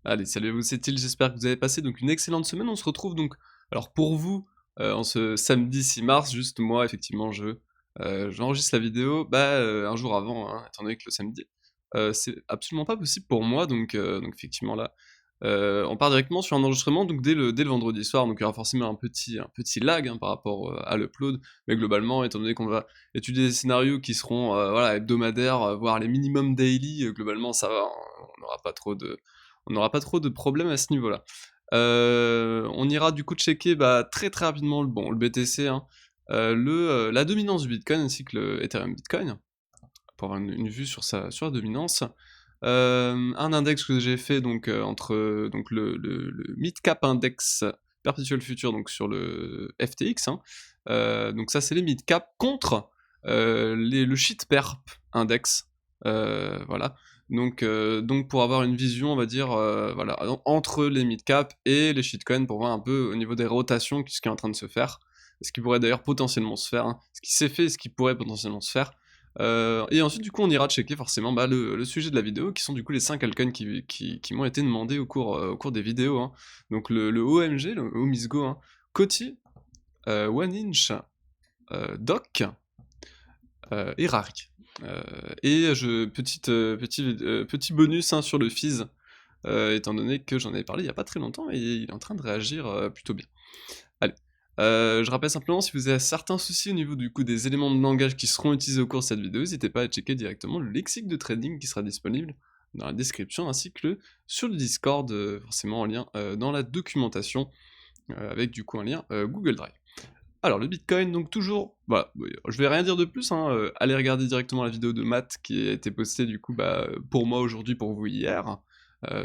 Allez, salut à vous, c'est Till, j'espère que vous avez passé donc une excellente semaine. On se retrouve donc, alors pour vous, en ce samedi 6 mars, juste moi effectivement j'enregistre la vidéo, un jour avant, hein, étant donné que le samedi, c'est absolument pas possible pour moi donc effectivement là, on part directement sur un enregistrement donc dès le vendredi soir, donc il y aura forcément un petit lag, hein, par rapport, à l'upload, mais globalement étant donné qu'on va étudier des scénarios qui seront, voilà hebdomadaires, voire les minimum daily, globalement ça va, on n'aura pas trop de problèmes à ce niveau-là. On ira du coup checker, très, très rapidement le BTC, hein, la dominance du Bitcoin ainsi que le Ethereum Bitcoin, pour avoir une vue sur la dominance. Un index que j'ai fait donc, entre, donc le Mid-Cap Index Perpetual Future donc sur le FTX, hein. Donc ça c'est les mid-cap contre, le Shitperp Index, voilà. Donc pour avoir une vision, on va dire, voilà, entre les mid-cap et les shitcoins pour voir un peu au niveau des rotations ce qui est en train de se faire. Ce qui pourrait d'ailleurs potentiellement se faire, hein. Ce qui s'est fait et ce qui pourrait potentiellement se faire. Et ensuite, du coup, on ira checker forcément le sujet de la vidéo, qui sont du coup les 5 altcoins qui m'ont été demandés au cours des vidéos, hein. Donc le OMG, le OMISGO, hein, Coty, One Inch, Doc, et Rari. Petit bonus, hein, sur le Fizz, étant donné que j'en avais parlé il y a pas très longtemps et il est en train de réagir plutôt bien. Allez, je rappelle simplement, si vous avez certains soucis au niveau du coup des éléments de langage qui seront utilisés au cours de cette vidéo, n'hésitez pas à checker directement le lexique de trading qui sera disponible dans la description, ainsi que sur le Discord, forcément en lien dans la documentation, avec du coup un lien Google Drive. Alors le Bitcoin, donc toujours, voilà, je vais rien dire de plus, hein, allez regarder directement la vidéo de Matt qui a été postée du coup, pour moi aujourd'hui, pour vous hier,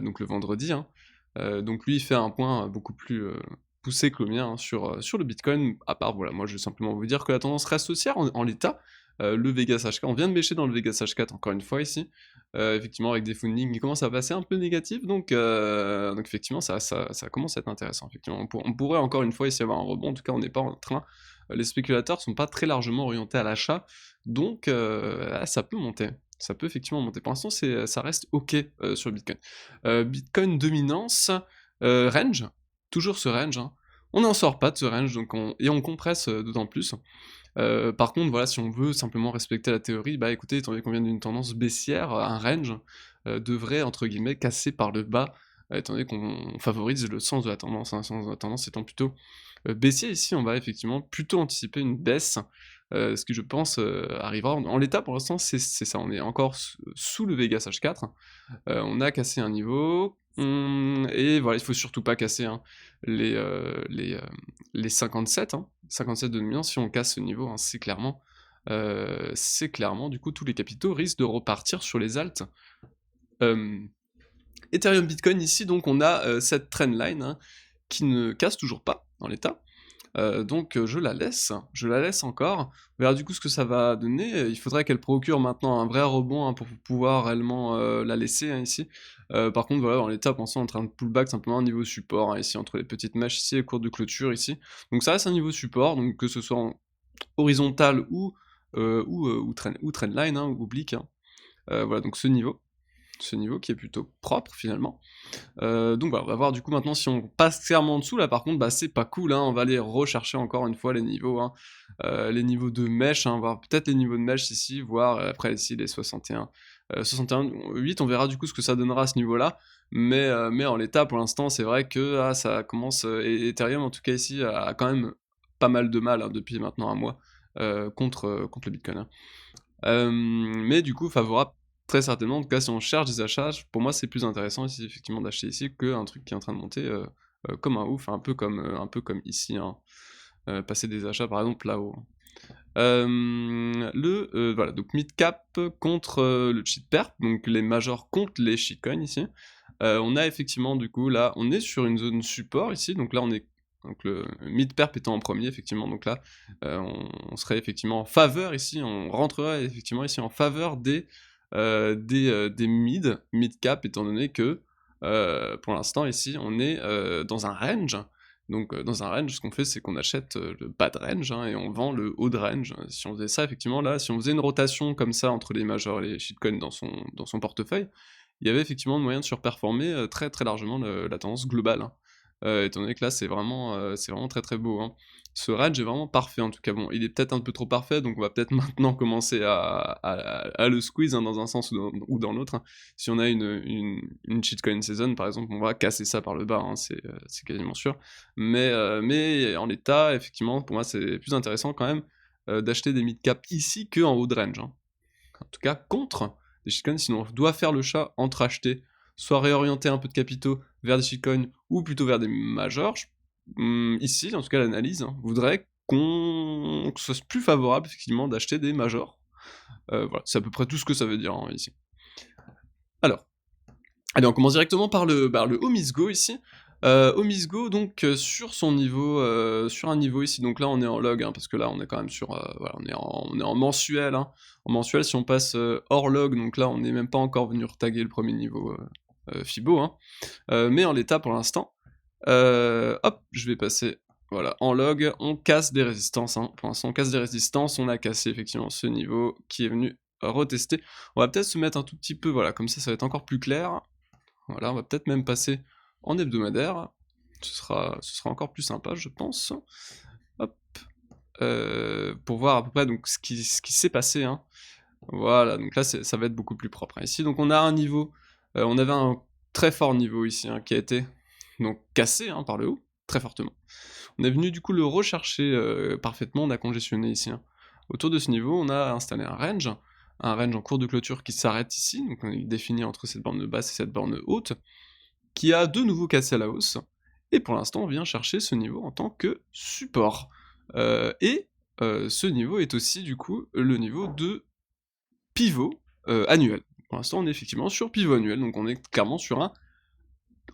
donc le vendredi, hein. Donc lui il fait un point beaucoup plus poussé que le mien, hein, sur le Bitcoin, à part voilà, moi je vais simplement vous dire que la tendance reste haussière en l'état. Le Vegas H4, on vient de bêcher dans le Vegas H4 encore une fois ici, effectivement avec des fundings qui commencent à passer un peu négatifs, donc effectivement ça commence à être intéressant, effectivement. On pourrait encore une fois ici avoir un rebond, en tout cas on n'est pas en train, les spéculateurs sont pas très largement orientés à l'achat, donc ça peut monter. Ça peut effectivement monter. Pour l'instant, ça reste OK sur le Bitcoin. Bitcoin dominance, range, toujours ce range, hein. On n'en sort pas de ce range, donc on compresse d'autant plus. Par contre, voilà, si on veut simplement respecter la théorie, écoutez, étant donné qu'on vient d'une tendance baissière, un range devrait, entre guillemets, casser par le bas, étant donné qu'on favorise le sens de la tendance, hein, le sens de la tendance étant plutôt baissier. Ici, on va effectivement plutôt anticiper une baisse, ce qui, je pense, arrivera. En l'état, pour l'instant, c'est ça, on est encore sous le Vegas H4, on a cassé un niveau, et voilà, il faut surtout pas casser, hein, les, heu, les, hem, les 57, hein, 57 de dominance. Si on casse ce niveau, hein, c'est clairement du coup tous les capitaux risquent de repartir sur les alts. Hem, Ethereum Bitcoin ici donc on a, cette trendline, hein, qui ne casse toujours pas en l'état. Donc je la laisse encore. On verra du coup ce que ça va donner. Il faudrait qu'elle procure maintenant un vrai rebond, hein, pour pouvoir réellement la laisser, hein, ici. Par contre, voilà, dans l'étape, on sent en train de pullback simplement un niveau support, hein, ici, entre les petites mèches ici, les cours de clôture ici. Donc ça reste un niveau support, donc que ce soit en horizontal ou trendline, hein, ou oblique, hein. Voilà, donc ce niveau qui est plutôt propre finalement. Donc voilà, on va voir du coup maintenant si on passe clairement en dessous. Là par contre, c'est pas cool, hein, on va aller rechercher encore une fois les niveaux, hein, les niveaux de mèche, hein, voir peut-être les niveaux de mèche ici, voir après ici les 61, 61,8, on verra du coup ce que ça donnera à ce niveau-là. Mais en l'état pour l'instant, c'est vrai que ça commence, et Ethereum en tout cas ici a quand même pas mal de mal, hein, depuis maintenant un mois, contre le Bitcoin, hein. Mais du coup, favorable très certainement, en tout cas si on cherche des achats, pour moi c'est plus intéressant ici effectivement d'acheter ici qu'un truc qui est en train de monter comme un ouf, un peu comme ici, hein, passer des achats par exemple là-haut, hein. Voilà, donc mid cap contre le cheat perp, donc les majors contre les shitcoins ici. On a effectivement du coup là, on est sur une zone support ici, donc là on est, donc le mid perp étant en premier effectivement, donc là on serait effectivement en faveur ici, on rentrerait effectivement ici en faveur des mid cap, étant donné que pour l'instant ici on est dans un range. Donc dans un range, ce qu'on fait, c'est qu'on achète le bas de range, hein, et on vend le haut de range. Si on faisait ça, effectivement, là, si on faisait une rotation comme ça entre les majors et les shitcoins dans son portefeuille, il y avait effectivement moyen de surperformer très très largement la tendance globale, hein. Étant donné que là c'est vraiment très très beau, hein. Ce range est vraiment parfait en tout cas. Bon, il est peut-être un peu trop parfait, donc on va peut-être maintenant commencer à le squeeze, hein, dans un sens ou dans l'autre, hein. Si on a une shitcoin season par exemple, on va casser ça par le bas, hein, c'est quasiment sûr. Mais en l'état, effectivement, pour moi c'est plus intéressant quand même d'acheter des mid-cap ici qu'en haut de range, hein. En tout cas contre des shitcoins, sinon on doit faire le chat entre acheter, soit réorienter un peu de capitaux vers des shitcoins ou plutôt vers des majors. Ici, en tout cas l'analyse, hein, voudrait que ce soit plus favorable effectivement d'acheter des majors. Voilà, c'est à peu près tout ce que ça veut dire, hein, ici. Alors, allez, on commence directement par le Omisgo ici. Omisgo, donc sur son niveau, sur un niveau ici, donc là on est en log, hein, parce que là on est quand même sur, voilà, on est en mensuel, hein. En mensuel, si on passe hors log, donc là on n'est même pas encore venu retaguer le premier niveau Fibo, hein. Mais en l'état pour l'instant, hop, je vais passer, voilà, en log, on casse des résistances, hein. Pour l'instant on casse des résistances, on a cassé effectivement ce niveau qui est venu retester. On va peut-être se mettre un tout petit peu, voilà, comme ça va être encore plus clair. Voilà, on va peut-être même passer en hebdomadaire. Ce sera encore plus sympa, je pense. Hop. Pour voir à peu près donc, ce qui s'est passé, hein. Voilà, donc là, ça va être beaucoup plus propre, hein. Ici, donc on a un niveau, on avait un très fort niveau ici, hein, qui a été donc cassé, hein, par le haut, très fortement. On est venu du coup le rechercher parfaitement, on a congestionné ici, hein. Autour de ce niveau, on a installé un range en cours de clôture qui s'arrête ici, donc on est défini entre cette borne basse et cette borne haute, qui a de nouveau cassé à la hausse, et pour l'instant on vient chercher ce niveau en tant que support. Ce niveau est aussi du coup le niveau de pivot annuel. Pour l'instant on est effectivement sur pivot annuel, donc on est clairement sur un,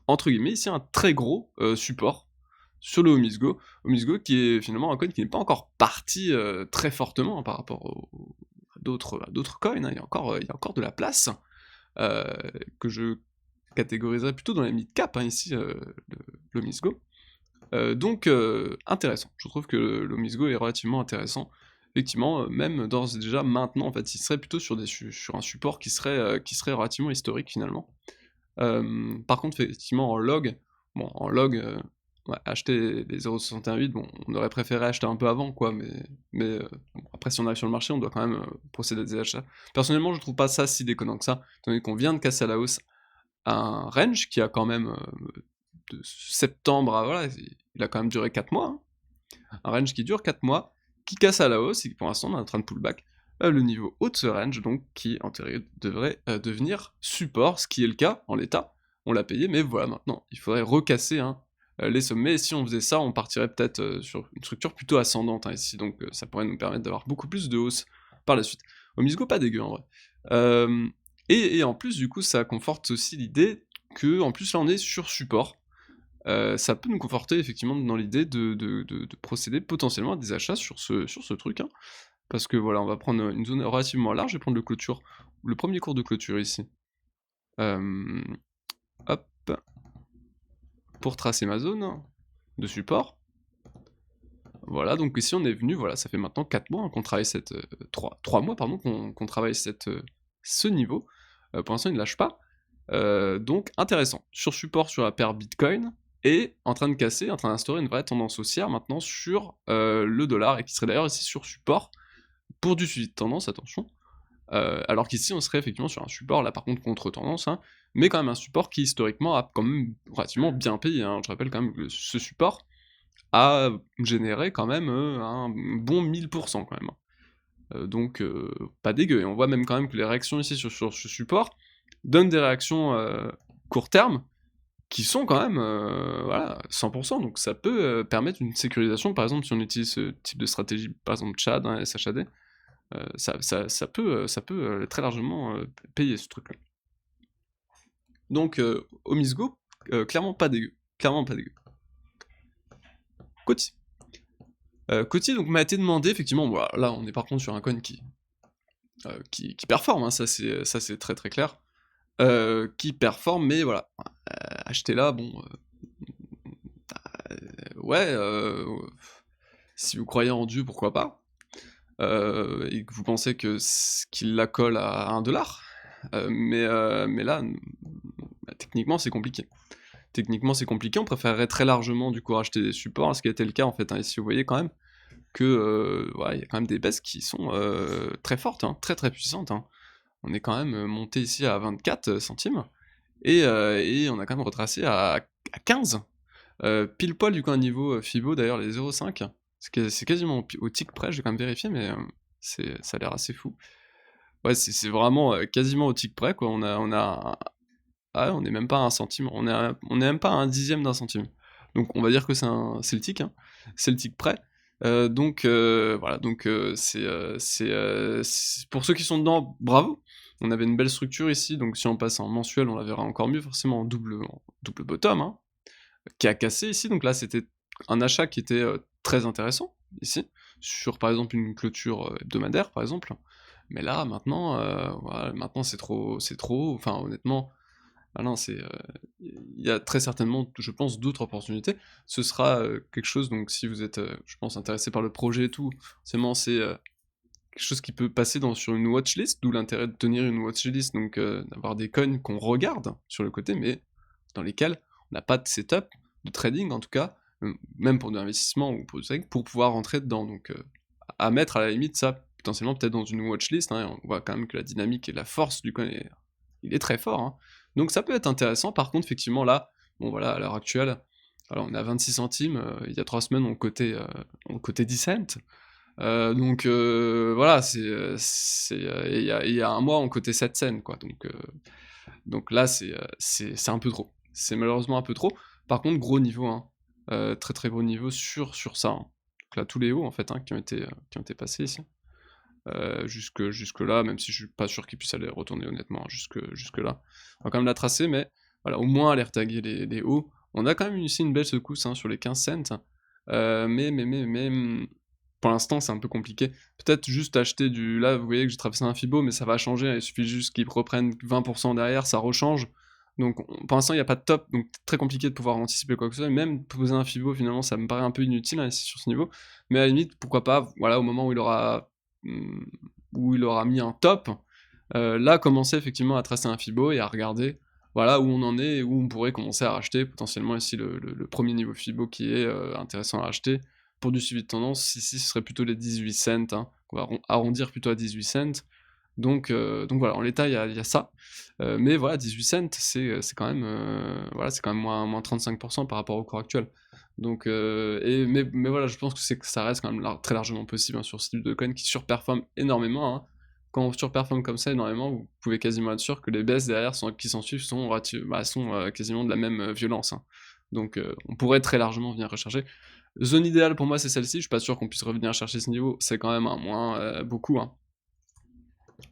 entre guillemets ici, un très gros support sur le Omisgo. Omisgo qui est finalement un coin qui n'est pas encore parti très fortement, hein, par rapport à d'autres coins, hein. Il y a encore de la place, que je catégoriserais plutôt dans les mid-cap, hein, ici, l'Omisgo. Donc intéressant. Je trouve que l'Omisgo est relativement intéressant. Effectivement, même d'ores et déjà maintenant, en fait, il serait plutôt sur un support qui serait relativement historique finalement. Par contre, effectivement, en log, ouais, acheter les 0,618, bon, on aurait préféré acheter un peu avant, quoi, mais bon, après, si on arrive sur le marché, on doit quand même procéder à des achats. Personnellement, je trouve pas ça si déconnant que ça, étant donné qu'on vient de casser à la hausse un range qui a quand même, de septembre à, voilà, il a quand même duré 4 mois, hein. Un range qui dure 4 mois, qui casse à la hausse, et qui pour l'instant on est en train de pullback le niveau haut de ce range, donc qui en théorie devrait devenir support, ce qui est le cas en l'état. On l'a payé, mais voilà, maintenant il faudrait recasser, hein, les sommets, et si on faisait ça, on partirait peut-être sur une structure plutôt ascendante, hein, ici, donc ça pourrait nous permettre d'avoir beaucoup plus de hausse par la suite. Omisgo, pas dégueu en vrai. Et en plus, du coup, ça conforte aussi l'idée que, en plus, là, on est sur support. Ça peut nous conforter effectivement dans l'idée de procéder potentiellement à des achats sur ce truc, hein. Parce que voilà, on va prendre une zone relativement large, je vais prendre le premier cours de clôture ici. Hop, pour tracer ma zone de support. Voilà, donc ici on est venu, voilà, ça fait maintenant 4 mois, hein, qu'on travaille 3 mois, pardon, qu'on travaille ce niveau. Pour l'instant, il ne lâche pas. Donc intéressant. Sur support sur la paire Bitcoin, et en train de casser, en train d'instaurer une vraie tendance haussière maintenant sur le dollar, et qui serait d'ailleurs ici sur support pour du suivi de tendance, attention. Alors qu'ici on serait effectivement sur un support, là par contre contre-tendance, hein, mais quand même un support qui historiquement a quand même relativement bien payé, hein. Je rappelle quand même que ce support a généré quand même un bon 1000% quand même, hein. Donc pas dégueu, et on voit même quand même que les réactions ici sur ce support donnent des réactions court terme qui sont quand même voilà, 100%, donc ça peut permettre une sécurisation, par exemple si on utilise ce type de stratégie, par exemple CHAD, hein, SHAD, ça peut très largement payer ce truc-là. Donc Omisgo, clairement pas dégueu, clairement pas dégueu. Coty. Coty donc m'a été demandé, effectivement, voilà, là on est par contre sur un coin qui performe, hein, ça c'est très très clair. Qui performe, mais voilà, acheter là, bon, ouais, si vous croyez en Dieu, pourquoi pas, et que vous pensez qu'il la colle à 1$, Mais là, bah, techniquement, c'est compliqué. Techniquement, c'est compliqué. On préférerait très largement, du coup, racheter des supports, ce qui a été le cas, en fait, hein. Ici, vous voyez quand même que, ouais, il y a quand même des baisses qui sont très fortes, hein, très très puissantes, hein. On est quand même monté ici à 24 centimes, et on a quand même retracé à 15. Pile poil, du coup, un niveau Fibo, d'ailleurs, les 0,5. C'est quasiment au tick près, j'ai quand même vérifié, mais ça a l'air assez fou. Ouais, c'est vraiment quasiment au tick près, quoi. Ah ouais, on est même pas à 1 centime, on est même pas à 1/10 d'un centime. Donc on va dire que c'est le tick, hein. C'est le tick près. Donc voilà, donc pour ceux qui sont dedans, bravo! On avait une belle structure ici, donc si on passe en mensuel, on la verra encore mieux, forcément en double bottom, hein, qui a cassé ici. Donc là, c'était un achat qui était très intéressant, ici, sur par exemple une clôture hebdomadaire, par exemple. Mais là, maintenant, voilà, maintenant c'est trop haut. Enfin, honnêtement, ah non, il y a très certainement, je pense, d'autres opportunités. Ce sera quelque chose, donc si vous êtes, je pense, intéressé par le projet et tout, forcément, c'est quelque chose qui peut passer sur une watchlist, d'où l'intérêt de tenir une watchlist, donc d'avoir des coins qu'on regarde sur le côté, mais dans lesquels on n'a pas de setup, de trading en tout cas, même pour de l'investissement ou pour du trading, pour pouvoir rentrer dedans. Donc à mettre à la limite ça, potentiellement peut-être dans une watchlist, hein, on voit quand même que la dynamique et la force du coin il est très fort, hein. Donc ça peut être intéressant. Par contre, effectivement, là, bon voilà, à l'heure actuelle, alors on est à 26 centimes, il y a 3 semaines on cotait 10 cents. Donc voilà, il y a un mois on cotait 7 cents, quoi. Donc là, c'est un peu trop. C'est malheureusement un peu trop. Par contre, gros niveau, hein. Très très gros niveau sur ça, hein. Donc là, tous les hauts, en fait, hein, qui ont été passés ici. Jusque là, même si je suis pas sûr qu'il puisse aller retourner, honnêtement, hein, jusque là. On va quand même la tracer, mais voilà, au moins aller retaguer les hauts. On a quand même ici une belle secousse, hein, sur les 15 cents. Mais pour l'instant, c'est un peu compliqué. Peut-être juste acheter du. Là, vous voyez que j'ai traversé un Fibo, mais ça va changer. Il suffit juste qu'ils reprennent 20% derrière, ça rechange. Donc pour l'instant, il n'y a pas de top, donc très compliqué de pouvoir anticiper quoi que ce soit. Même poser un Fibo, finalement, ça me paraît un peu inutile, hein, ici sur ce niveau. Mais à la limite, pourquoi pas, voilà, au moment hmm, où il aura mis un top, là, commencer effectivement à tracer un Fibo et à regarder, voilà, où on en est et où on pourrait commencer à racheter potentiellement ici le premier niveau Fibo qui est intéressant à racheter. Pour du suivi de tendance, ici ce serait plutôt les 18 cents, hein. On va arrondir plutôt à 18 cents. Donc voilà, en l'état, il y a ça. Mais voilà, 18 cents, c'est quand même, voilà, c'est quand même moins 35% par rapport au cours actuel. Donc, mais voilà, je pense que ça reste quand même très largement possible, hein, sur ce type de coin qui surperforme énormément, hein. Quand on surperforme comme ça énormément, vous pouvez quasiment être sûr que les baisses derrière qui s'en suivent sont quasiment de la même violence, hein. Donc on pourrait très largement venir rechercher. Zone idéale pour moi, c'est celle-ci. Je suis pas sûr qu'on puisse revenir chercher ce niveau. C'est quand même un moins beaucoup, hein.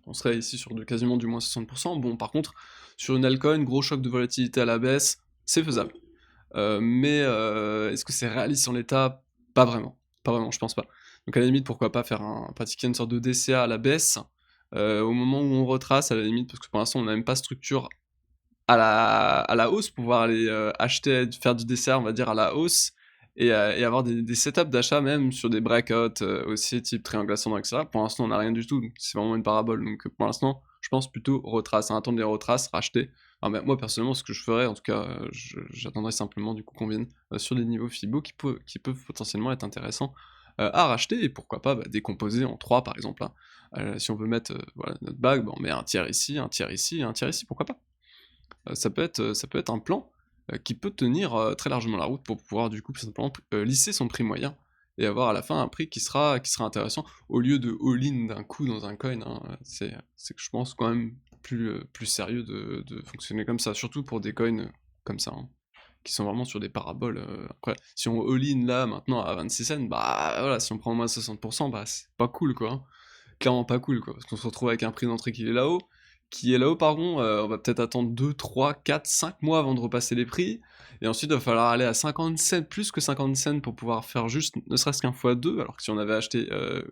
On serait ici sur quasiment du moins 60%. Bon, par contre, sur une altcoin, gros choc de volatilité à la baisse, c'est faisable. Mais est-ce que c'est réaliste en l'état? Pas vraiment. Pas vraiment, je pense pas. Donc à la limite, pourquoi pas pratiquer une sorte de DCA à la baisse, au moment où on retrace, à la limite, parce que pour l'instant, on n'a même pas structure à la hausse, pouvoir aller acheter, faire du dessert, on va dire, à la hausse, et avoir des setups d'achat même sur des breakouts aussi, type triangle ascendant, etc. Pour l'instant, on n'a rien du tout, c'est vraiment une parabole. Donc pour l'instant, je pense plutôt retrace, hein, attendre les retraces, racheter. Alors, moi, personnellement, ce que je ferais, en tout cas, j'attendrais simplement du coup qu'on vienne sur des niveaux Fibo qui peuvent potentiellement être intéressants à racheter, et pourquoi pas décomposer en 3 par exemple, hein. Si on veut mettre voilà, notre bague, on met un tiers ici, un tiers ici, un tiers ici, pourquoi pas. Ça peut être un plan qui peut tenir très largement la route pour pouvoir du coup tout simplement lisser son prix moyen et avoir à la fin un prix qui sera intéressant au lieu de all-in d'un coup dans un coin, hein. C'est que je pense quand même plus sérieux de fonctionner comme ça, surtout pour des coins comme ça, hein, qui sont vraiment sur des paraboles. Après, si on all-in là maintenant à 26 cents, bah voilà, si on prend moins 60%, bah c'est pas cool, quoi, hein. Clairement pas cool, quoi, parce qu'on se retrouve avec un prix d'entrée qui est là-haut, pardon, on va peut-être attendre 2, 3, 4, 5 mois avant de repasser les prix, et ensuite il va falloir aller à 50 cents, plus que 50 cents pour pouvoir faire juste ne serait-ce qu'un x2, alors que si on avait acheté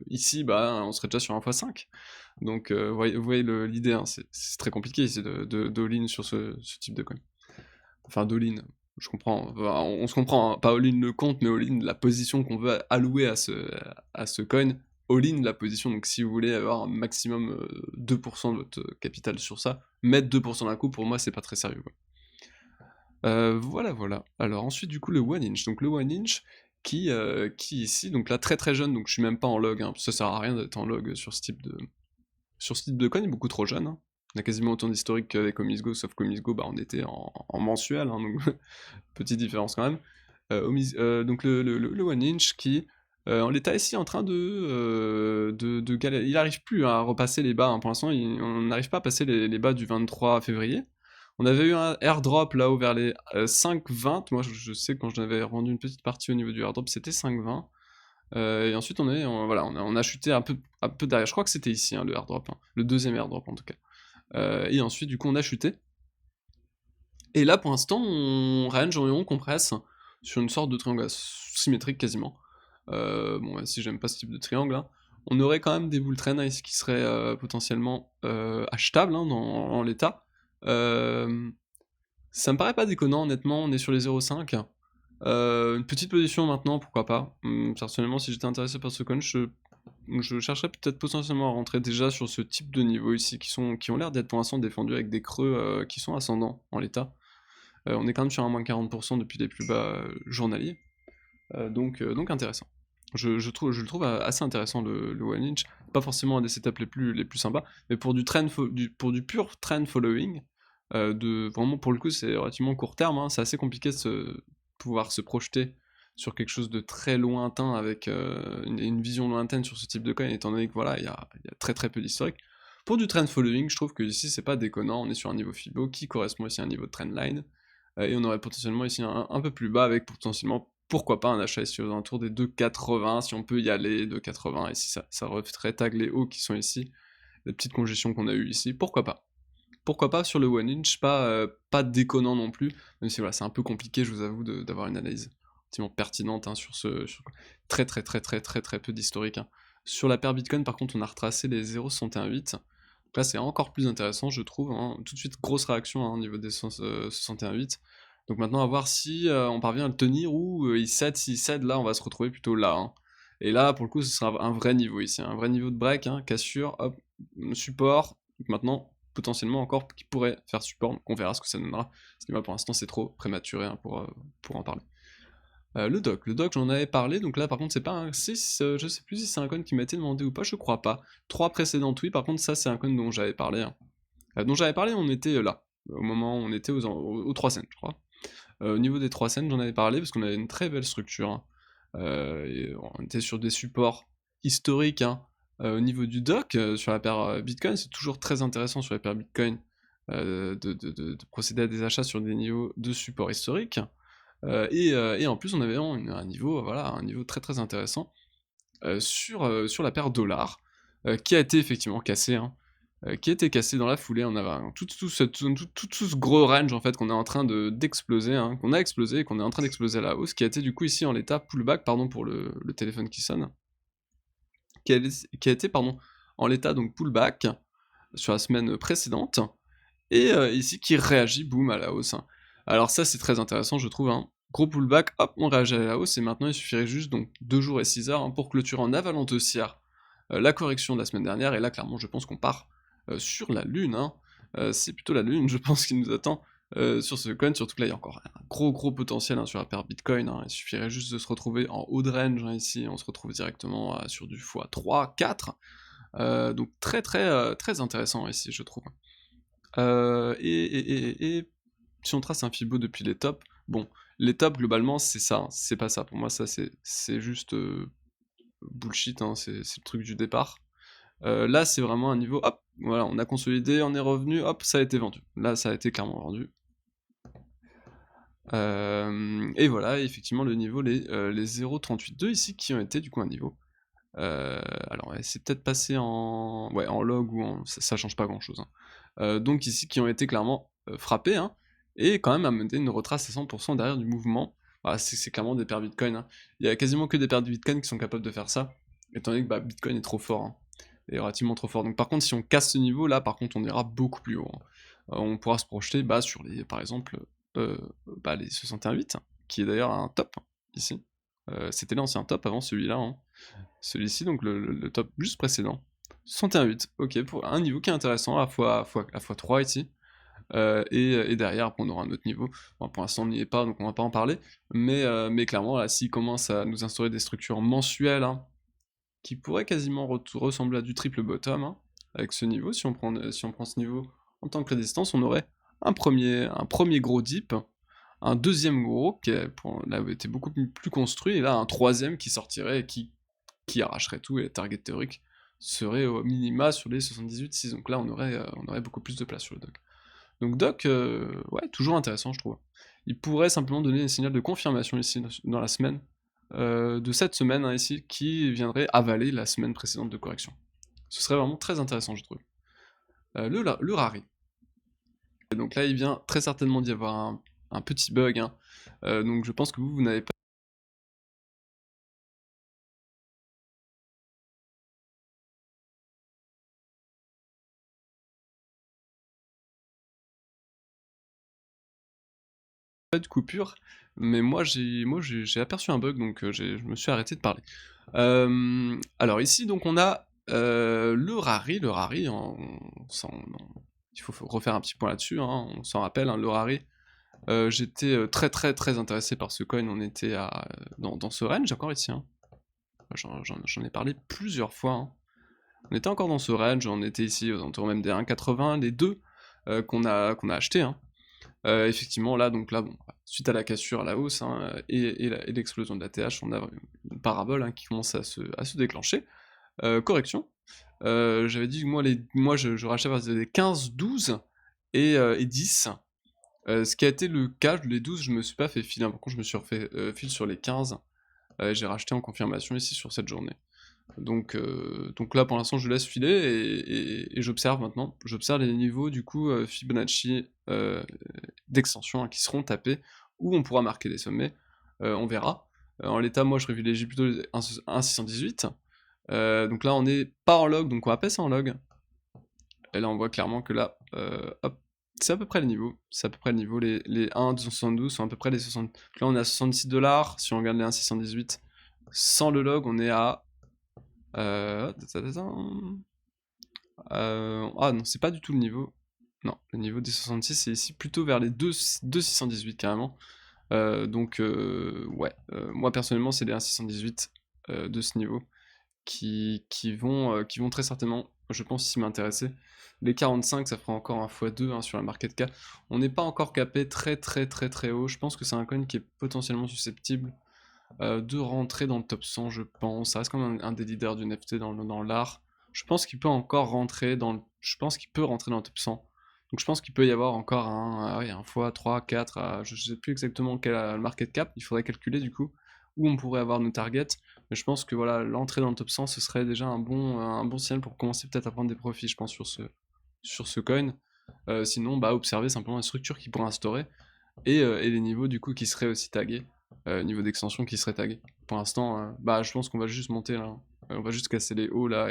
ici, bah on serait déjà sur un x5. Donc vous voyez l'idée, hein, c'est très compliqué ici d'all-in sur ce type de coin. Enfin d'all-in, je comprends, on se comprend, hein, pas all-in le compte, mais all-in la position qu'on veut allouer à ce coin, all-in la position, donc si vous voulez avoir un maximum 2% de votre capital sur ça, mettre 2% d'un coup, pour moi, c'est pas très sérieux, quoi. Voilà, voilà. Alors ensuite, du coup, le one inch. Donc le one inch qui ici, donc là, très très jeune, donc je suis même pas en log, hein, parce que ça sert à rien d'être en log sur ce type de coin, il est beaucoup trop jeune, hein. On a quasiment autant d'historique qu'avec Omisgo, sauf qu'Omisgo, bah, on était en mensuel, hein, donc petite différence quand même. Donc le one inch qui, en l'état ici, en train de galérer. Il n'arrive plus à repasser les bas, hein. Pour l'instant, on n'arrive pas à passer les bas du 23 février. On avait eu un airdrop là-haut vers les 5,20. Moi, je sais que quand je n'avais rendu une petite partie au niveau du airdrop, c'était 5,20. Et ensuite, voilà, on a chuté un peu derrière. Je crois que c'était ici, hein, le airdrop, hein. Le deuxième airdrop en tout cas. Et ensuite, du coup, on a chuté. Et là, pour l'instant, on range et on compresse sur une sorte de triangle symétrique quasiment. Bon, même si j'aime pas ce type de triangle, hein. On aurait quand même des bull trends hein, ici qui seraient potentiellement achetables hein, en l'état. Ça me paraît pas déconnant, honnêtement, on est sur les 0,5. Une petite position maintenant, pourquoi pas. Personnellement, si j'étais intéressé par ce coin, je chercherais peut-être potentiellement à rentrer déjà sur ce type de niveau ici, qui ont l'air d'être pour l'instant défendus avec des creux qui sont ascendants en l'état. On est quand même sur un moins 40% depuis les plus bas journaliers. Donc intéressant. Je le trouve assez intéressant le one inch. Pas forcément un des setups les plus sympas, mais pour pour du pur trend following, vraiment pour le coup c'est relativement court terme, hein, c'est assez compliqué de pouvoir se projeter sur quelque chose de très lointain avec une vision lointaine sur ce type de coin, étant donné que voilà, il y a très très peu d'historique. Pour du trend following, je trouve que ici c'est pas déconnant, on est sur un niveau Fibo qui correspond aussi à un niveau de trendline, et on aurait potentiellement ici un peu plus bas avec potentiellement, pourquoi pas, un achat ici aux alentours des 2,80, si on peut y aller, 2,80, et si ça referait tag les hauts qui sont ici, les petites congestions qu'on a eues ici, pourquoi pas. Pourquoi pas sur le one inch, pas déconnant non plus, même si voilà, c'est un peu compliqué, je vous avoue, d'avoir une analyse relativement pertinente hein, très très très très très très peu d'historique, hein. Sur la paire Bitcoin, par contre, on a retracé les 0,618. Donc là, c'est encore plus intéressant, je trouve, hein. Tout de suite, grosse réaction hein, au niveau des 61,8. Donc maintenant, à voir si on parvient à le tenir ou il cède. S'il cède, là, on va se retrouver plutôt là, hein. Et là, pour le coup, ce sera un vrai niveau ici, un vrai niveau de break, hein, cassure, hop, support. Donc maintenant, potentiellement encore qui pourrait faire support, donc on verra ce que ça donnera. Parce que moi, pour l'instant, c'est trop prématuré hein, pour en parler. Le doc, j'en avais parlé, donc là par contre c'est pas un 6, je sais plus si c'est un coin qui m'a été demandé ou pas, je crois pas. 3 précédentes oui, par contre ça c'est un coin dont j'avais parlé, hein. On était là, au moment où on était aux 3 cents, je crois. Au niveau des 3 cents, j'en avais parlé parce qu'on avait une très belle structure, hein. Et on était sur des supports historiques, hein. Au niveau du doc, sur la paire Bitcoin, c'est toujours très intéressant sur la paire Bitcoin de procéder à des achats sur des niveaux de support historiques. Et en plus, on avait vraiment un niveau, voilà, un niveau très très intéressant sur la paire dollar, qui a été effectivement cassé, hein, qui a été cassé dans la foulée. On avait tout ce gros range en fait qu'on est en train d'exploser, hein, qu'on a explosé et qu'on est en train d'exploser à la hausse, qui a été du coup ici en l'état pullback, pardon pour le téléphone qui sonne, qui a été pardon en l'état donc pullback sur la semaine précédente, et ici qui réagit boum à la hausse, hein. Alors ça c'est très intéressant je trouve, hein. Gros pullback, hop on réagit à la hausse et maintenant il suffirait juste donc 2 jours et 6 heures hein, pour clôturer en avalanche haussière la correction de la semaine dernière, et là clairement je pense qu'on part sur la lune, hein. C'est plutôt la lune je pense qui nous attend sur ce coin, surtout que là il y a encore un gros potentiel hein, sur la paire Bitcoin, hein. Il suffirait juste de se retrouver en haut de range hein, ici, on se retrouve directement sur du x3, 4, donc très intéressant ici je trouve. Et si on trace un Fibo depuis les tops, bon, les tops globalement c'est ça, hein, c'est pas ça. Pour moi ça c'est juste bullshit, hein, c'est le truc du départ. Là c'est vraiment un niveau, hop, voilà, on a consolidé, on est revenu, hop, ça a été vendu. Là ça a été clairement vendu. Et voilà, effectivement le niveau, les 0,382 ici qui ont été du coup un niveau. Alors c'est peut-être passé en log ou ça change pas grand chose, hein. Donc ici qui ont été clairement frappés, hein, et quand même amené une retrace à 100% derrière du mouvement. Bah, c'est clairement des paires Bitcoin, hein. Il y a quasiment que des paires de Bitcoin qui sont capables de faire ça, étant donné que bah, Bitcoin est trop fort, hein, est relativement trop fort. Donc par contre si on casse ce niveau là, par contre on ira beaucoup plus haut, hein. On pourra se projeter bah, sur les, par exemple, les 61,8, qui est d'ailleurs un top ici. C'était l'ancien top avant celui-là, hein. Celui-ci, donc le top juste précédent. 61,8, ok, pour un niveau qui est intéressant, à fois 3 ici. Et derrière, après, on aura un autre niveau. Bon, pour l'instant, on n'y est pas, donc on va pas en parler. Mais clairement, là, s'il commence à nous instaurer des structures mensuelles, hein, qui pourraient quasiment ressembler à du triple bottom, hein, avec ce niveau, si on prend ce niveau en tant que résistance, on aurait un premier gros dip, un deuxième gros qui là, avait été beaucoup plus construit, et là un troisième qui sortirait et qui arracherait tout, et la target théorique serait au minima sur les 78,6. Donc là, on aurait beaucoup plus de place sur le doc. Donc doc, ouais, toujours intéressant, je trouve. Il pourrait simplement donner un signal de confirmation ici, dans la semaine, de cette semaine, hein, ici, qui viendrait avaler la semaine précédente de correction. Ce serait vraiment très intéressant, je trouve. Le Rari. Et donc là, il vient très certainement d'y avoir un petit bug, hein. Donc je pense que vous n'avez pas de coupure, mais j'ai aperçu un bug, donc je me suis arrêté de parler. Alors ici, donc on a le Rari, il faut refaire un petit point là-dessus, hein, on s'en rappelle, hein, le Rari, j'étais très intéressé par ce coin, on était dans ce range encore ici, hein. J'en ai parlé plusieurs fois, hein. On était encore dans ce range, on était ici aux alentours même des 1,80, les deux qu'on a acheté, hein. Effectivement, là, bon, suite à la cassure à la hausse, hein, et l'explosion de la TH, on a une parabole, hein, qui commence à se déclencher. Correction. J'avais dit que moi je rachetais vers des 15, 12 et 10. Ce qui a été le cas, les 12, je me suis pas fait fil, hein. Par contre, je me suis refait fil sur les 15. J'ai racheté en confirmation ici sur cette journée. Donc là, pour l'instant, je laisse filer et j'observe maintenant. J'observe les niveaux, du coup, Fibonacci d'extension, hein, qui seront tapés, où on pourra marquer des sommets. On verra. En l'état, moi, je privilégie plutôt les 1,618. Donc là, on n'est pas en log, donc on va passer en log. Et là, on voit clairement que là, hop, c'est à peu près le niveau. C'est à peu près le niveau. Les 1,272 sont à peu près les 60. Là, on est à 66$. Si on regarde les 1,618, sans le log, on est à. Ah non, c'est pas du tout le niveau. Non, le niveau des 66, c'est ici plutôt vers les 2,618 carrément. Ouais, moi personnellement, c'est les 1,618 de ce niveau qui vont très certainement, je pense, s'y m'intéresser. Les 45, ça fera encore un x2, hein, sur la market cap. On n'est pas encore capé très haut. Je pense que c'est un coin qui est potentiellement susceptible de rentrer dans le top 100, je pense. Ça reste comme un des leaders du NFT dans l'art. Je pense qu'il peut encore rentrer je pense qu'il peut rentrer dans le top 100. Donc je pense qu'il peut y avoir encore ouais, un fois 3, 4, je sais plus exactement quel est le market cap, il faudrait calculer du coup, où on pourrait avoir nos targets. Mais je pense que voilà, l'entrée dans le top 100, ce serait déjà un bon signal pour commencer peut-être à prendre des profits, je pense, sur ce coin. Sinon, bah, observer simplement la structure qu'il pourrait instaurer et les niveaux du coup qui seraient aussi tagués, niveau d'extension qui seraient tagués. Pour l'instant, bah, je pense qu'on va juste monter là, hein. On va juste casser les hauts là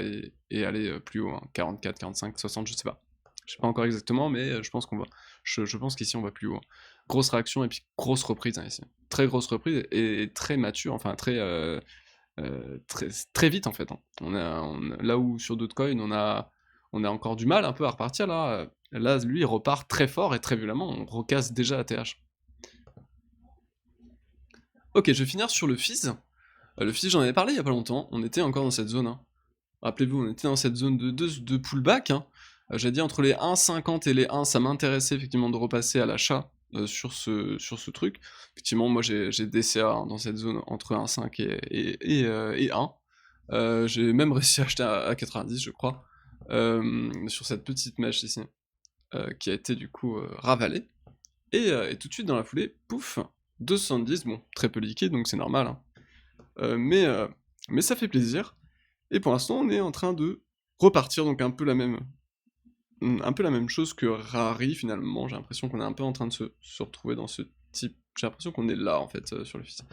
et aller plus haut, hein. 44, 45, 60, je sais pas. Je sais pas encore exactement, mais je pense qu'ici on va plus haut, hein. Grosse réaction et puis grosse reprise, hein, ici. Très grosse reprise et très mature, enfin très vite en fait, hein. Là où sur d'autres coins on a encore du mal un peu à repartir là lui il repart très fort et très violemment, on recasse déjà la TH. Ok, je vais finir sur le Fizz. Le Fizz, j'en avais parlé il y a pas longtemps, on était encore dans cette zone, hein. Rappelez-vous, on était dans cette zone de pullback, hein. J'ai dit entre les 1,50 et les 1, ça m'intéressait effectivement de repasser à l'achat sur ce truc. Effectivement, moi j'ai DCA, hein, dans cette zone entre 1,5 et 1. J'ai même réussi à acheter à 90, je crois, sur cette petite mèche ici, qui a été du coup ravalée. Et tout de suite dans la foulée, pouf, 2,70, bon, très peu liquide, donc c'est normal, hein. Mais ça fait plaisir. Et pour l'instant, on est en train de repartir, donc un peu la même chose que Rari finalement. J'ai l'impression qu'on est un peu en train de se retrouver dans ce type. J'ai l'impression qu'on est là en fait sur le fils.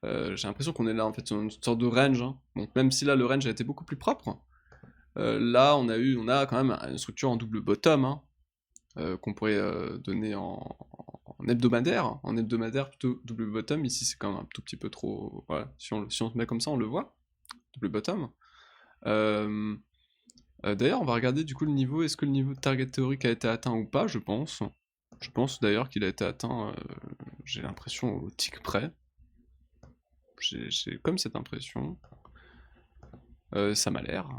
J'ai l'impression qu'on est là en fait sur une sorte de range, hein. Donc même si là le range a été beaucoup plus propre, là on a quand même une structure en double bottom, hein, qu'on pourrait donner en hebdomadaire plutôt double bottom. Ici c'est quand même un tout petit peu trop. Voilà, si on se met comme ça, on le voit. double bottom. Euh, D'ailleurs, on va regarder du coup le niveau. Est-ce que le niveau de target théorique a été atteint ou pas? Je pense. Je pense d'ailleurs qu'il a été atteint, j'ai l'impression, au tick près. J'ai comme cette impression. Ça m'a l'air.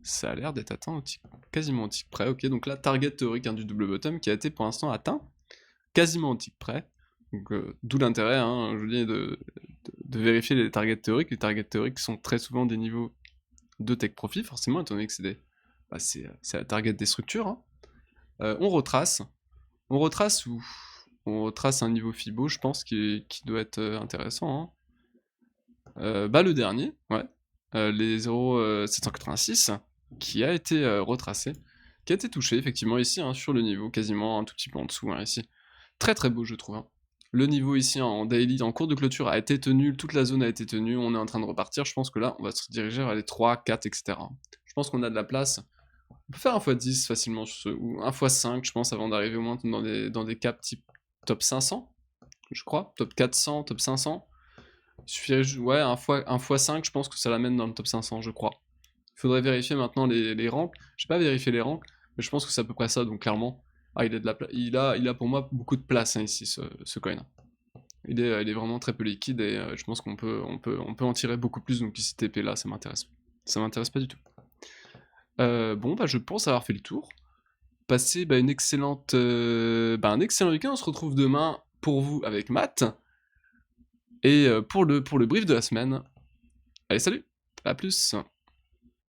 Ça a l'air d'être atteint quasiment au tick près. Ok, donc là, target théorique du double bottom qui a été pour l'instant atteint quasiment au tick près. Donc, d'où l'intérêt, hein, je vous dis, de vérifier les targets théoriques. Les targets théoriques sont très souvent des niveaux de take profit, forcément, étant donné que c'est la target des structures. Hein. On retrace. On retrace où on retrace un niveau Fibo, je pense, qui doit être intéressant. Hein. Le dernier, ouais. Les 0,786, qui a été retracé, qui a été touché, effectivement, ici, hein, sur le niveau, quasiment un tout petit peu en dessous, hein, ici. Très très beau, je trouve. Hein. Le niveau ici en daily, en cours de clôture, a été tenu, toute la zone a été tenue, on est en train de repartir, je pense que là, on va se diriger vers les 3, 4, etc. Je pense qu'on a de la place. On peut faire un x10 facilement, ou un x5, je pense, avant d'arriver au moins dans des caps type top 500, je crois, top 400, top 500. Il suffirait, ouais, un x5, je pense que ça l'amène dans le top 500, je crois. Il faudrait vérifier maintenant les ranks. J'ai pas vérifié les ranks, mais je pense que c'est à peu près ça, donc clairement, il a de la il a pour moi beaucoup de place hein, ici, ce coin. Il est vraiment très peu liquide et je pense qu'on peut en tirer beaucoup plus, donc ici TP là, ça m'intéresse. Ça m'intéresse pas du tout. Bon, je pense avoir fait le tour. Passez un excellent week-end, on se retrouve demain pour vous avec Matt. Et pour le brief de la semaine. Allez, salut, à plus.